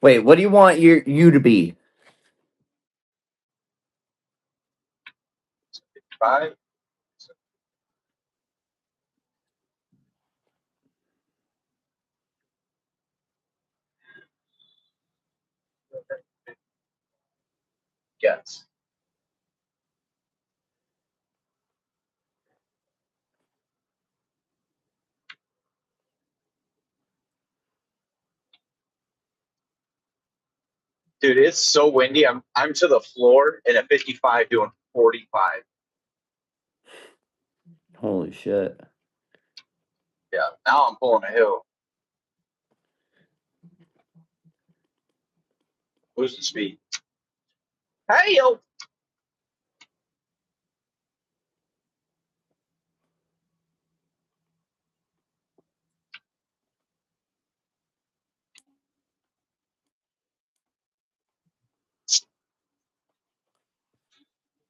Wait, what do you want you to be? 5. Yes. Dude, it's so windy. I'm to the floor in a 55 doing 45. Holy shit. Yeah. Now I'm pulling a hill. Losing speed. Hey yo.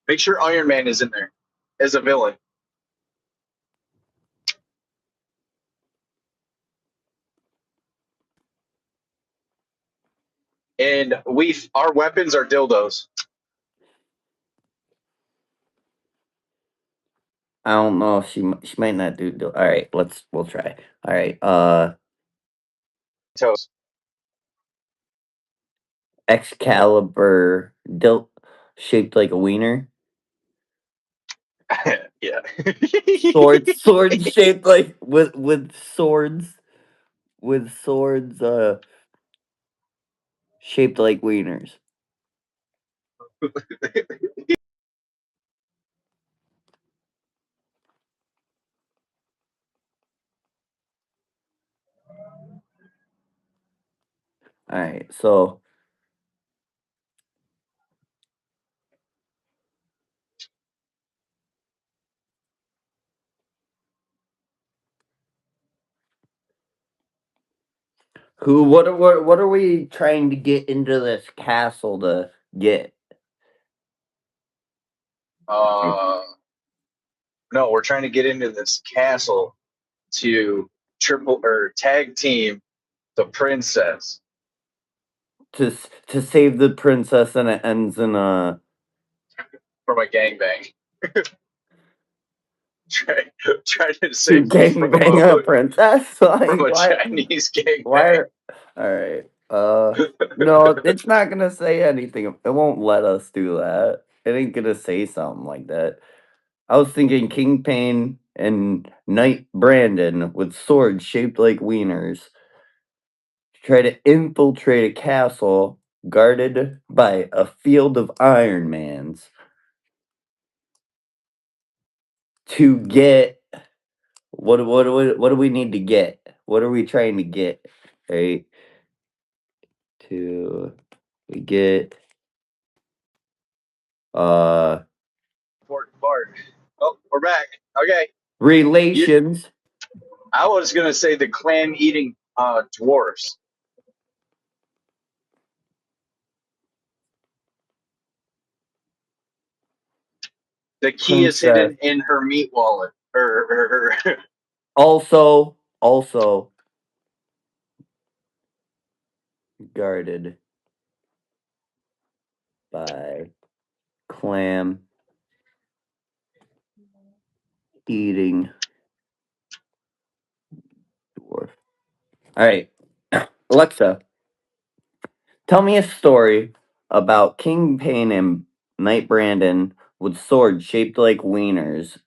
Make sure Iron Man is in there as a villain. And our weapons are dildos. I don't know if she might not do. All right, we'll try. All right, Toes. Excalibur shaped like a wiener. Yeah. Sword shaped like with swords shaped like wieners. All right, so who? What are we trying to get into this castle to get? uh no, we're trying to get into this castle to triple or tag team the princess To save the princess, and it ends in a from a gangbang. Try, trying to to save gangbang a princess. from Like a why? Chinese Why? gangbang. All right. No, it's not gonna say anything. It won't let us do that. It ain't gonna say something like that. I was thinking King Pain and Knight Brandon with swords shaped like wieners try to infiltrate a castle guarded by a field of Iron Mans to get what do we need to get? What are we trying to get? Right? To get uh Bart. Oh, we're back. Okay. You, relations I was gonna say the clam eating dwarfs. The key is princess hidden in her meat wallet. Her also guarded by clam eating dwarf. All right, Alexa, tell me a story about King Pain and Knight Brandon with swords shaped like wieners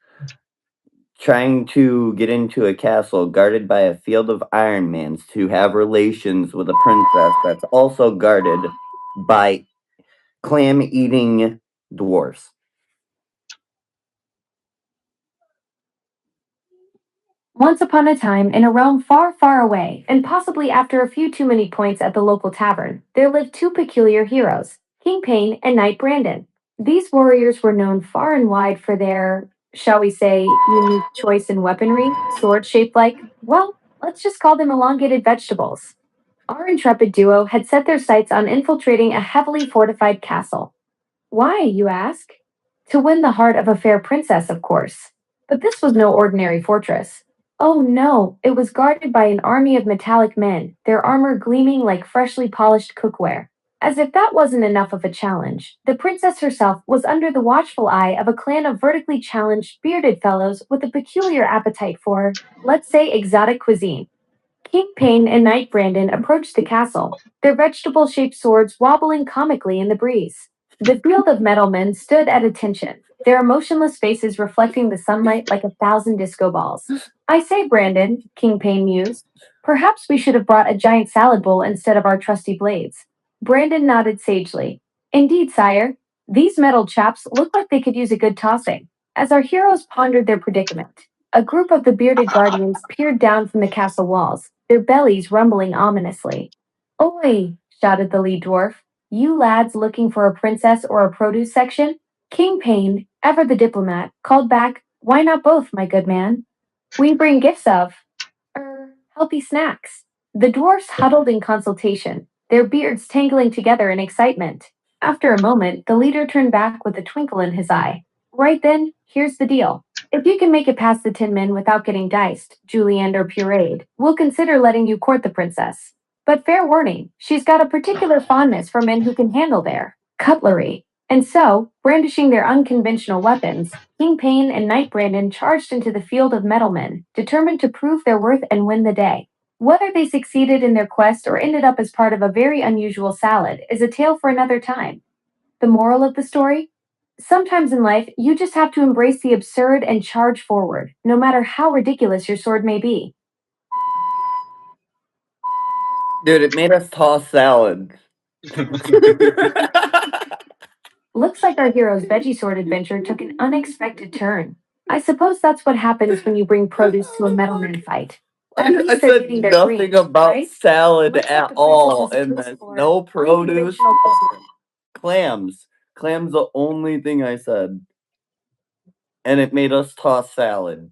trying to get into a castle guarded by a field of Iron Mans to have relations with a princess that's also guarded by clam eating dwarfs. Once upon a time, in a realm far, far away, and possibly after a few too many points at the local tavern, there lived two peculiar heroes, King Payne and Knight Brandon. These warriors were known far and wide for their, shall we say, unique choice in weaponry, swords shaped like, well, let's just call them elongated vegetables. Our intrepid duo had set their sights on infiltrating a heavily fortified castle. Why, you ask? To win the heart of a fair princess, of course. But this was no ordinary fortress. Oh no, it was guarded by an army of metallic men, their armor gleaming like freshly polished cookware. As if that wasn't enough of a challenge, the princess herself was under the watchful eye of a clan of vertically challenged, bearded fellows with a peculiar appetite for, let's say, exotic cuisine. King Payne and Knight Brandon approached the castle, their vegetable shaped swords wobbling comically in the breeze. The field of metal men stood at attention, their emotionless faces reflecting the sunlight like 1,000 disco balls. I say, Brandon, King Payne mused, perhaps we should have brought a giant salad bowl instead of our trusty blades. Brandon nodded sagely. Indeed, sire, these metal chaps look like they could use a good tossing. As our heroes pondered their predicament, a group of the bearded guardians peered down from the castle walls, their bellies rumbling ominously. Oi! Shouted the lead dwarf. You lads looking for a princess or a produce section? King Payne, ever the diplomat, called back, why not both, my good man? We bring gifts of, healthy snacks. The dwarfs huddled in consultation, their beards tangling together in excitement. After a moment, the leader turned back with a twinkle in his eye. Right then, here's the deal. If you can make it past the Tin Men without getting diced, julienned, or pureed, we'll consider letting you court the princess. But fair warning, she's got a particular fondness for men who can handle their cutlery. And so, brandishing their unconventional weapons, King Payne and Knight Brandon charged into the field of metalmen, determined to prove their worth and win the day. Whether they succeeded in their quest or ended up as part of a very unusual salad is a tale for another time. The moral of the story? Sometimes in life, you just have to embrace the absurd and charge forward, no matter how ridiculous your sword may be. Dude, it made us toss salad. Looks like our hero's veggie sword adventure took an unexpected turn. I suppose that's what happens when you bring produce to a metalman fight. At I least they're said getting their nothing greens, about right? salad Looks like at the princess all, has a and twist then for no produce. unconventional cuisine. Clams. Clams the only thing I said. And it made us toss salad.